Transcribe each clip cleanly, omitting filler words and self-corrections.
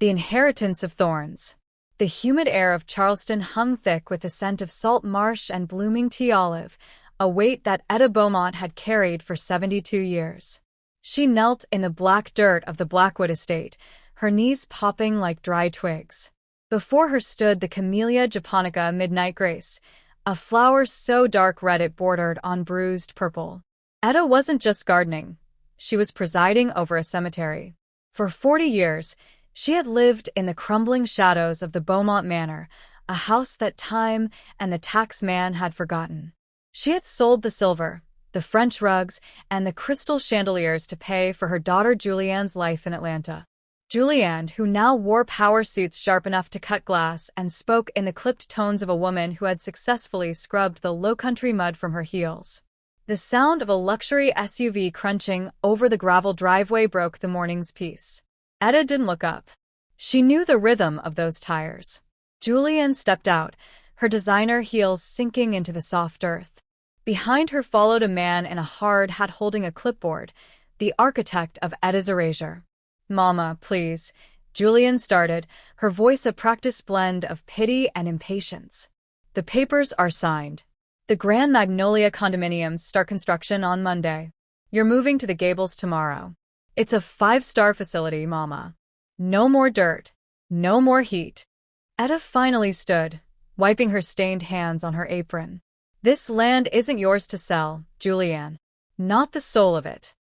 The Inheritance of Thorns. The humid air of Charleston hung thick with the scent of salt marsh and blooming tea olive, a weight that Etta Beaumont had carried for 72 years. She knelt in the black dirt of the Blackwood estate, her knees popping like dry twigs. Before her stood the Camellia japonica midnight grace, a flower so dark red it bordered on bruised purple. Etta wasn't just gardening. She was presiding over a cemetery. For 40 years, she had lived in the crumbling shadows of the Beaumont Manor, a house that time and the tax man had forgotten. She had sold the silver, the French rugs, and the crystal chandeliers to pay for her daughter Julianne's life in Atlanta. Julianne, who now wore power suits sharp enough to cut glass and spoke in the clipped tones of a woman who had successfully scrubbed the low-country mud from her heels. The sound of a luxury SUV crunching over the gravel driveway broke the morning's peace. Etta didn't look up. She knew the rhythm of those tires. Julianne stepped out, her designer heels sinking into the soft earth. Behind her followed a man in a hard hat holding a clipboard, the architect of Etta's erasure. "Mama, please," Julianne started, her voice a practiced blend of pity and impatience. "The papers are signed. The Grand Magnolia condominiums start construction on Monday. You're moving to the Gables tomorrow. It's a 5-star facility, Mama. No more dirt. No more heat." Etta finally stood, wiping her stained hands on her apron. "This land isn't yours to sell, Julianne. Not the soul of it.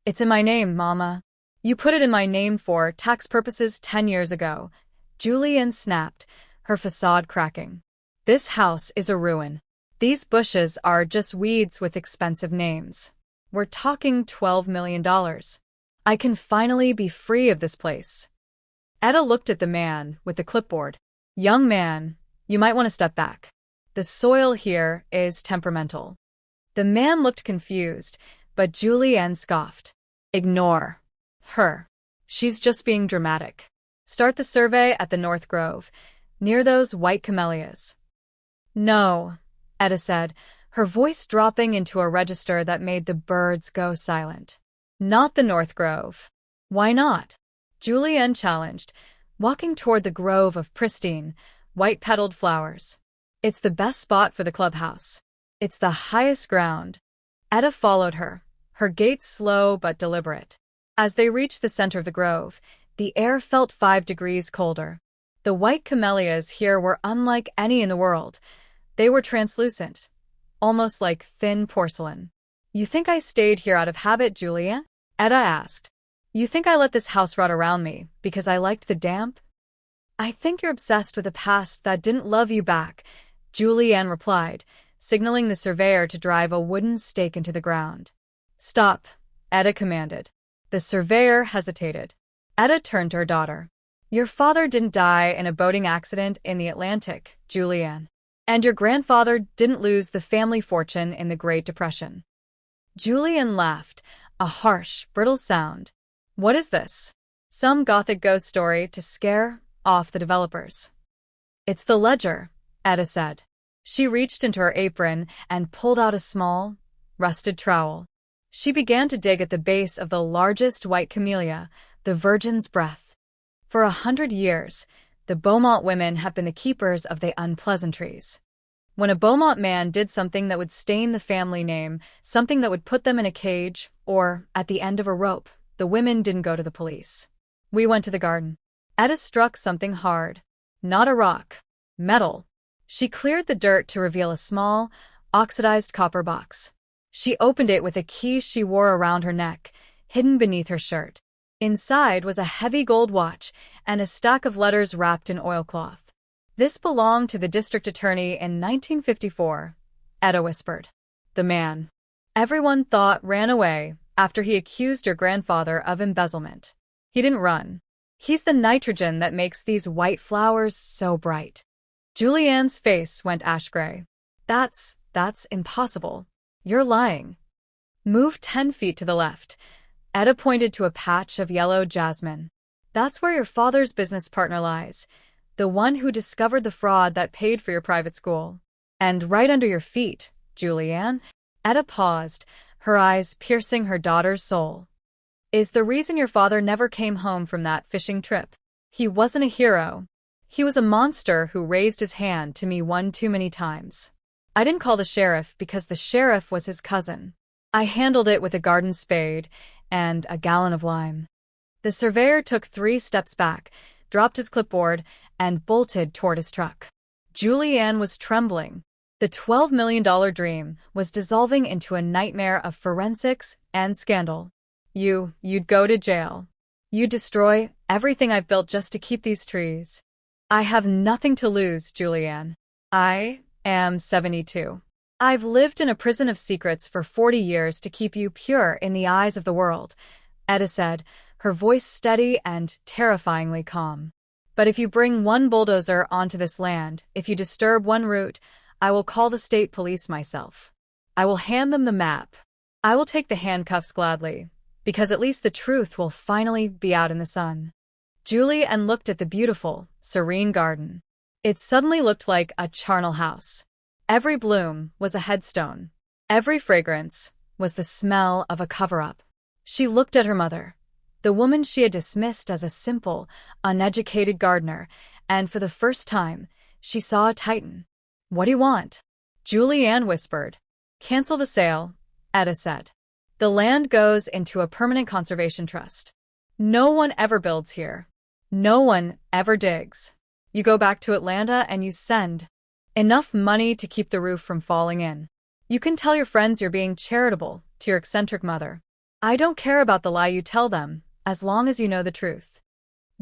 It's in my name, Mama. You put it in my name for tax purposes 10 years ago." Julianne snapped, her facade cracking. "This house is a ruin. These bushes are just weeds with expensive names. We're talking $12 million. I can finally be free of this place." Etta looked at the man with the clipboard. "Young man, you might want to step back. The soil here is temperamental." The man looked confused, but Julianne scoffed. "Ignore her. She's just being dramatic. Start the survey at the North Grove, near those white camellias." "No," Etta said, her voice dropping into a register that made the birds go silent. "Not the North Grove." "Why not?" Julianne challenged, walking toward the grove of pristine, white-petaled flowers. "It's the best spot for the clubhouse. It's the highest ground." Etta followed her, her gait slow but deliberate. As they reached the center of the grove, the air felt 5 degrees colder. The white camellias here were unlike any in the world. They were translucent, almost like thin porcelain. "You think I stayed here out of habit, Julia?" Etta asked. "You think I let this house rot around me because I liked the damp?" "I think you're obsessed with a past that didn't love you back," Julianne replied, signaling the surveyor to drive a wooden stake into the ground. "Stop," Etta commanded. The surveyor hesitated. Etta turned to her daughter. "Your father didn't die in a boating accident in the Atlantic, Julianne. And your grandfather didn't lose the family fortune in the Great Depression." Julianne laughed, a harsh, brittle sound. "What is this? Some gothic ghost story to scare off the developers?" "It's the ledger," Etta said. She reached into her apron and pulled out a small, rusted trowel. She began to dig at the base of the largest white camellia, the Virgin's Breath. For 100 years, the Beaumont women have been the keepers of the unpleasantries. When a Beaumont man did something that would stain the family name, something that would put them in a cage, or at the end of a rope, the women didn't go to the police. "We went to the garden." Etta struck something hard. Not a rock. Metal. She cleared the dirt to reveal a small, oxidized copper box. She opened it with a key she wore around her neck, hidden beneath her shirt. Inside was a heavy gold watch and a stack of letters wrapped in oilcloth. "This belonged to the district attorney in 1954, Etta whispered. "The man everyone thought ran away after he accused your grandfather of embezzlement. He didn't run. He's the nitrogen that makes these white flowers so bright." Julianne's face went ash-gray. That's impossible. You're lying." "Move 10 feet to the left." Etta pointed to a patch of yellow jasmine. "That's where your father's business partner lies, the one who discovered the fraud that paid for your private school. And right under your feet, Julianne." Etta paused, her eyes piercing her daughter's soul. "Is the reason your father never came home from that fishing trip." He wasn't a hero. He was a monster who raised his hand to me one too many times. I didn't call the sheriff because the sheriff was his cousin. I handled it with a garden spade and a gallon of lime. The surveyor took 3 steps back, dropped his clipboard, and bolted toward his truck. Julianne was trembling. The $12 million dream was dissolving into a nightmare of forensics and scandal. You'd go to jail. You'd destroy everything I've built just to keep these trees. I have nothing to lose, Julianne. I am 72. I've lived in a prison of secrets for 40 years to keep you pure in the eyes of the world, Etta said, her voice steady and terrifyingly calm. But if you bring one bulldozer onto this land, if you disturb one root, I will call the state police myself. I will hand them the map. I will take the handcuffs gladly, because at least the truth will finally be out in the sun. Julianne looked at the beautiful, serene garden. It suddenly looked like a charnel house. Every bloom was a headstone. Every fragrance was the smell of a cover-up. She looked at her mother, the woman she had dismissed as a simple, uneducated gardener, and for the first time, she saw a titan. "What do you want?" Julianne whispered. "Cancel the sale," Etta said. "The land goes into a permanent conservation trust. No one ever builds here. No one ever digs. You go back to Atlanta and you send enough money to keep the roof from falling in. You can tell your friends you're being charitable to your eccentric mother. I don't care about the lie you tell them, as long as you know the truth."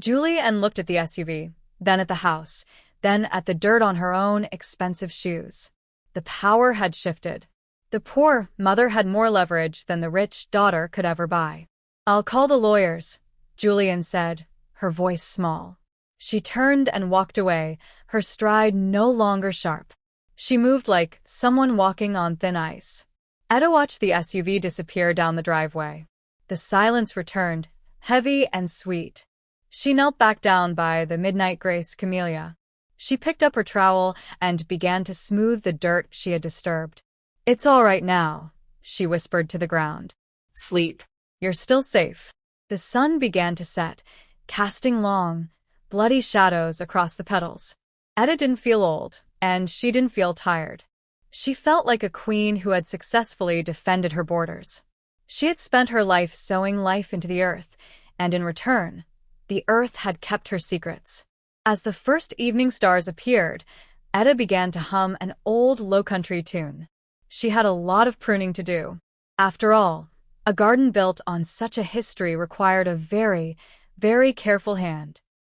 Julianne looked at the SUV, then at the house, then at the dirt on her own expensive shoes. The power had shifted. The poor mother had more leverage than the rich daughter could ever buy. "I'll call the lawyers," Julianne said, her voice small. She turned and walked away, her stride no longer sharp. She moved like someone walking on thin ice. Etta watched the SUV disappear down the driveway. The silence returned, heavy and sweet. She knelt back down by the midnight grace camellia. She picked up her trowel and began to smooth the dirt she had disturbed. "It's all right now," she whispered to the ground. "Sleep. You're still safe." The sun began to set, casting long, bloody shadows across the petals. Etta didn't feel old, and she didn't feel tired. She felt like a queen who had successfully defended her borders. She had spent her life sowing life into the earth, and in return, the earth had kept her secrets. As the first evening stars appeared, Etta began to hum an old low-country tune. She had a lot of pruning to do. After all, a garden built on such a history required a very, very careful hand.